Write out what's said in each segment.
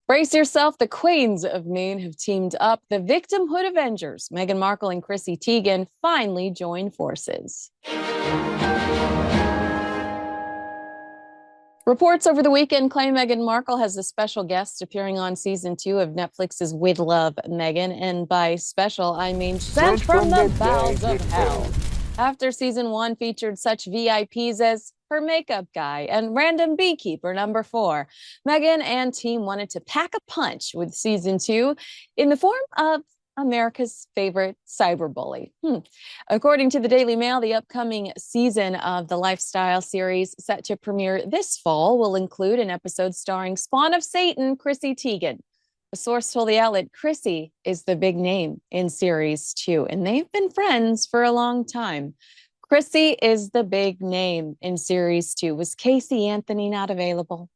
Brace yourself, the queens of mean have teamed up. The Victimhood Avengers, Meghan Markle and Chrissy Teigen, finally join forces. Reports over the weekend claim Meghan Markle has a special guest appearing on season 2 of Netflix's With Love, Meghan. And by special, I mean sent from the bowels of hell. After season 1 featured such VIPs as her makeup guy and random beekeeper number 4, Meghan and team wanted to pack a punch with season 2 in the form of America's favorite cyberbully. According to the Daily Mail, the upcoming season of the lifestyle series set to premiere this fall will include an episode starring Spawn of Satan, Chrissy Teigen. A source told the outlet Chrissy is the big name in series 2, and they've been friends for a long time. Chrissy is the big name in series 2. Was Casey Anthony not available?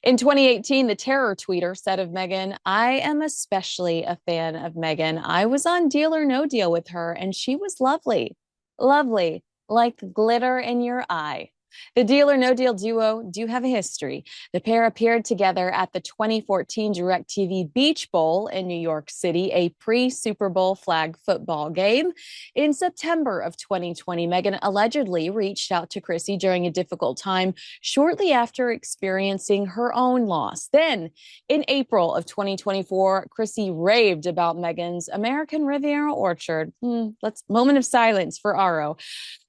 In 2018, the terror tweeter said of Meghan, "I am especially a fan of Meghan. I was on Deal or No Deal with her, and she was lovely. Lovely, like glitter in your eye." The Deal or No Deal duo do have a history. The pair appeared together at the 2014 DirecTV Beach Bowl in New York City, a pre-Super Bowl flag football game. In September of 2020, Meghan allegedly reached out to Chrissy during a difficult time shortly after experiencing her own loss. Then, in April of 2024, Chrissy raved about Meghan's American Riviera orchard. Moment of silence for Aro,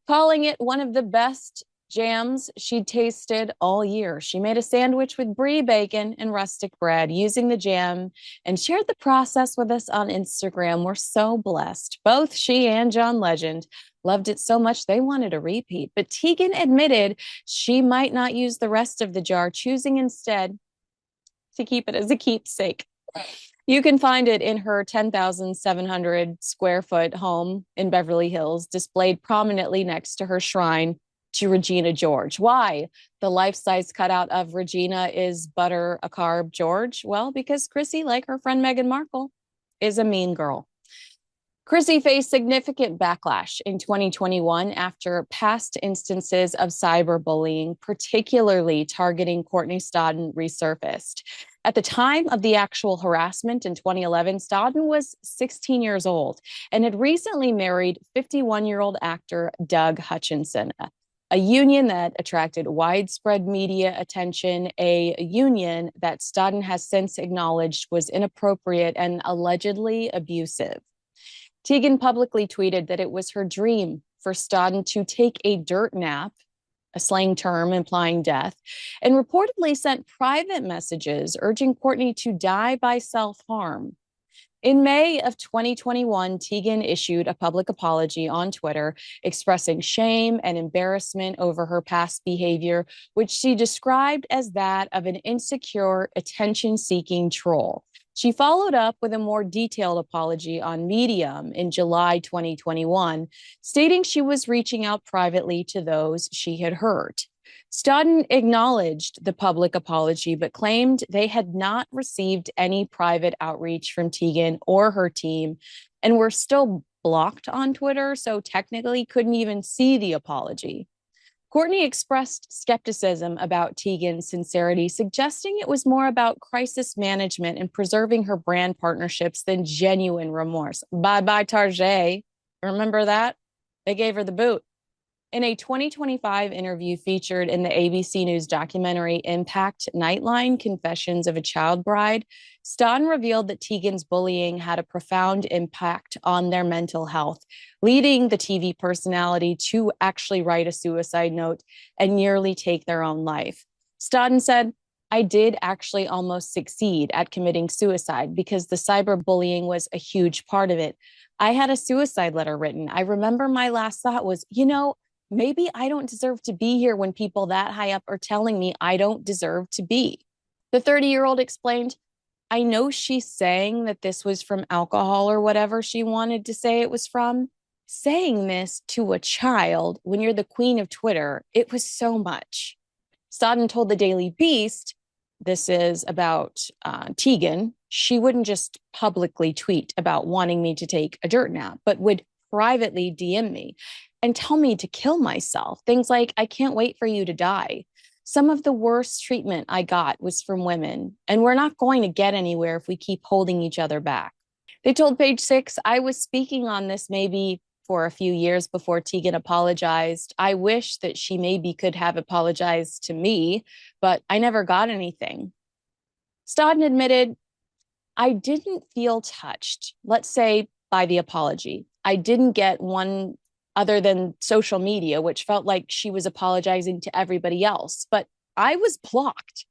calling it one of the best jams she'd tasted all year. She made a sandwich with brie bacon and rustic bread using the jam and shared the process with us on Instagram. We're so blessed. Both she and John Legend loved it so much they wanted a repeat. But Teigen admitted she might not use the rest of the jar, choosing instead to keep it as a keepsake. You can find it in her 10,700 square foot home in Beverly Hills, displayed prominently next to her shrine to Regina George. Why? The life-size cutout of Regina is butter a carb George? Well, because Chrissy, like her friend Meghan Markle, is a mean girl. Chrissy faced significant backlash in 2021 after past instances of cyberbullying, particularly targeting Courtney Stodden, resurfaced. At the time of the actual harassment in 2011, Stodden was 16 years old and had recently married 51-year-old actor Doug Hutchinson, a union that attracted widespread media attention, a union that Stodden has since acknowledged was inappropriate and allegedly abusive. Teigen publicly tweeted that it was her dream for Stodden to take a dirt nap, a slang term implying death, and reportedly sent private messages urging Courtney to die by self-harm. In May of 2021, Teigen issued a public apology on Twitter, expressing shame and embarrassment over her past behavior, which she described as that of an insecure, attention-seeking troll. She followed up with a more detailed apology on Medium in July 2021, stating she was reaching out privately to those she had hurt. Stodden acknowledged the public apology, but claimed they had not received any private outreach from Teigen or her team and were still blocked on Twitter, so technically couldn't even see the apology. Courtney expressed skepticism about Teigen's sincerity, suggesting it was more about crisis management and preserving her brand partnerships than genuine remorse. Bye-bye, Tarjay. Remember that? They gave her the boot. In a 2025 interview featured in the ABC News documentary Impact Nightline: Confessions of a Child Bride, Stodden revealed that Teigen's bullying had a profound impact on their mental health, leading the TV personality to actually write a suicide note and nearly take their own life. Stodden said, "I did actually almost succeed at committing suicide because the cyberbullying was a huge part of it. I had a suicide letter written. I remember my last thought was, maybe I don't deserve to be here when people that high up are telling me I don't deserve to be." The 30-year-old explained, "I know she's saying that this was from alcohol or whatever she wanted to say it was from. Saying this to a child when you're the queen of Twitter, it was so much." Stodden told the Daily Beast, this is about Teigen, she wouldn't just publicly tweet about wanting me to take a dirt nap, but would privately DM me and tell me to kill myself. Things like, "I can't wait for you to die." Some of the worst treatment I got was from women, and we're not going to get anywhere if we keep holding each other back. They told Page Six, I was speaking on this maybe for a few years before Teigen apologized. I wish that she maybe could have apologized to me, but I never got anything. Stodden admitted, I didn't feel touched, let's say, by the apology. I didn't get one other than social media, which felt like she was apologizing to everybody else, but I was blocked.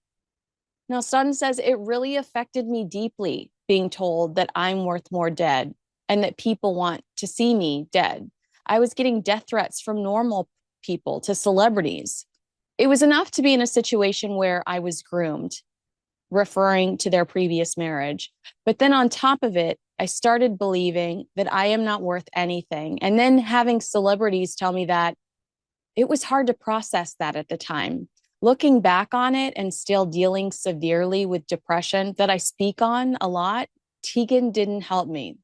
Now, Stodden says it really affected me deeply being told that I'm worth more dead and that people want to see me dead. I was getting death threats from normal people to celebrities. It was enough to be in a situation where I was groomed, referring to their previous marriage. But then on top of it, I started believing that I am not worth anything. And then having celebrities tell me that, it was hard to process that at the time. Looking back on it and still dealing severely with depression that I speak on a lot, Teigen didn't help me.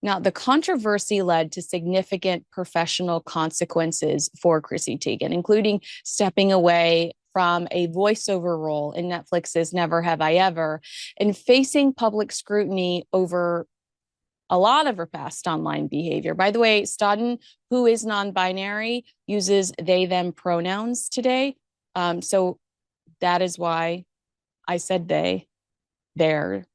Now, the controversy led to significant professional consequences for Chrissy Teigen, including stepping away from a voiceover role in Netflix's Never Have I Ever and facing public scrutiny over a lot of her past online behavior. By the way, Stodden, who is non-binary, uses they, them pronouns today. So that is why I said they, there,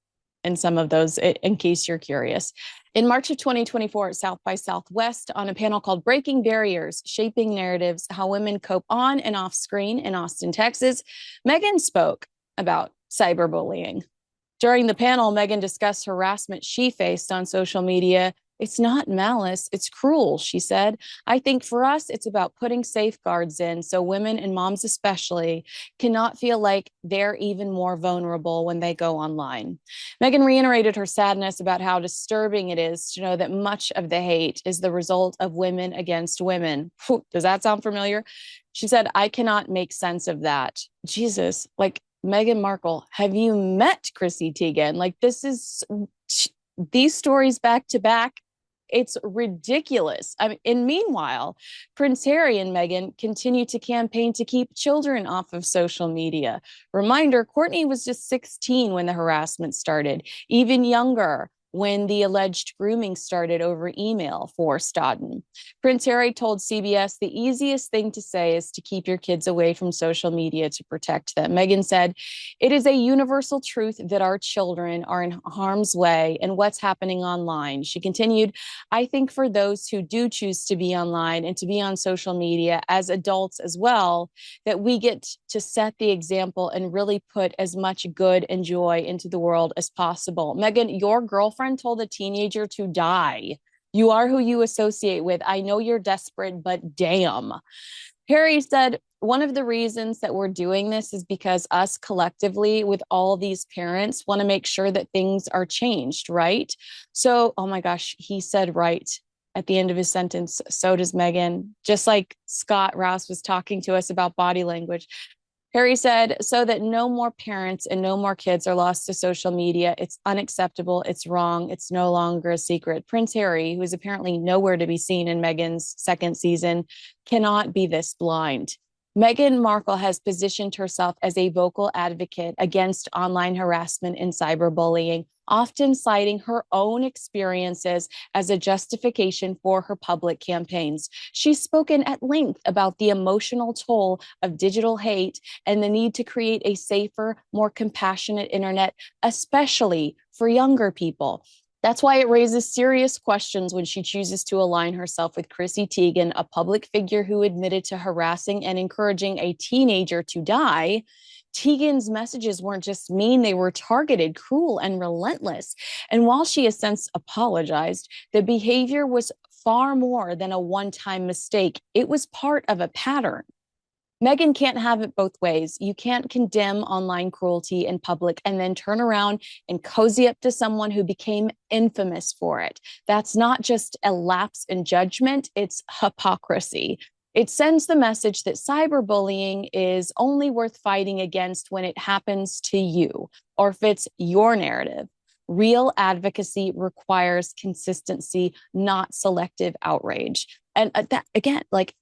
and some of those, in case you're curious. In March of 2024 at South by Southwest, on a panel called Breaking Barriers, Shaping Narratives, How Women Cope On and Off Screen in Austin, Texas, Meghan spoke about cyberbullying. During the panel, Meghan discussed harassment she faced on social media. It's not malice, it's cruel, she said. I think for us, it's about putting safeguards in so women and moms especially cannot feel like they're even more vulnerable when they go online. Meghan reiterated her sadness about how disturbing it is to know that much of the hate is the result of women against women. Does that sound familiar? She said, I cannot make sense of that. Jesus, like, Meghan Markle, have you met Chrissy Teigen? Like, this is these stories back to back. It's ridiculous. I mean, and meanwhile, Prince Harry and Meghan continue to campaign to keep children off of social media. Reminder, Courtney was just 16 when the harassment started, even younger when the alleged grooming started over email for Stodden. Prince Harry told CBS the easiest thing to say is to keep your kids away from social media to protect them. Meghan said, it is a universal truth that our children are in harm's way and what's happening online. She continued, I think for those who do choose to be online and to be on social media as adults as well, that we get to set the example and really put as much good and joy into the world as possible. Meghan, your girlfriend told a teenager to die. You are who you associate with. I know you're desperate, but damn. Harry said, one of the reasons that we're doing this is because us collectively with all these parents want to make sure that things are changed, right? So, oh my gosh, he said right at the end of his sentence. So does Meghan. Just like Scott Rouse was talking to us about body language. Harry said, so that no more parents and no more kids are lost to social media. It's unacceptable. It's wrong. It's no longer a secret. Prince Harry, who is apparently nowhere to be seen in Meghan's second season, cannot be this blind. Meghan Markle has positioned herself as a vocal advocate against online harassment and cyberbullying, often citing her own experiences as a justification for her public campaigns. She's spoken at length about the emotional toll of digital hate and the need to create a safer, more compassionate internet, especially for younger people. That's why it raises serious questions when she chooses to align herself with Chrissy Teigen, a public figure who admitted to harassing and encouraging a teenager to die. Teigen's messages weren't just mean, they were targeted, cruel, and relentless. And while she has since apologized, the behavior was far more than a one-time mistake. It was part of a pattern. Meghan can't have it both ways. You can't condemn online cruelty in public and then turn around and cozy up to someone who became infamous for it. That's not just a lapse in judgment, it's hypocrisy. It sends the message that cyberbullying is only worth fighting against when it happens to you or fits your narrative. Real advocacy requires consistency, not selective outrage. And that, again, like,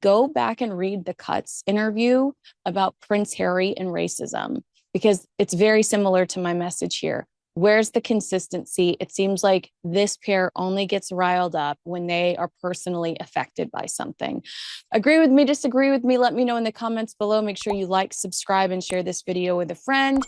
go back and read the Cuts interview about Prince Harry and racism, because it's very similar to my message here. Where's the consistency? It seems like this pair only gets riled up when they are personally affected by something. Agree with me, disagree with me? Let me know in the comments below. Make sure you like, subscribe, and share this video with a friend.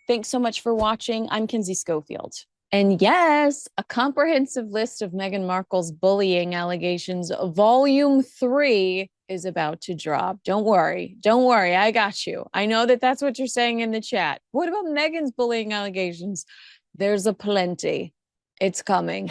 Thanks so much for watching. I'm Kinsey Schofield. And yes, a comprehensive list of Meghan Markle's bullying allegations, volume 3, is about to drop. Don't worry. Don't worry. I got you. I know that that's what you're saying in the chat. What about Meghan's bullying allegations? There's a plenty. It's coming.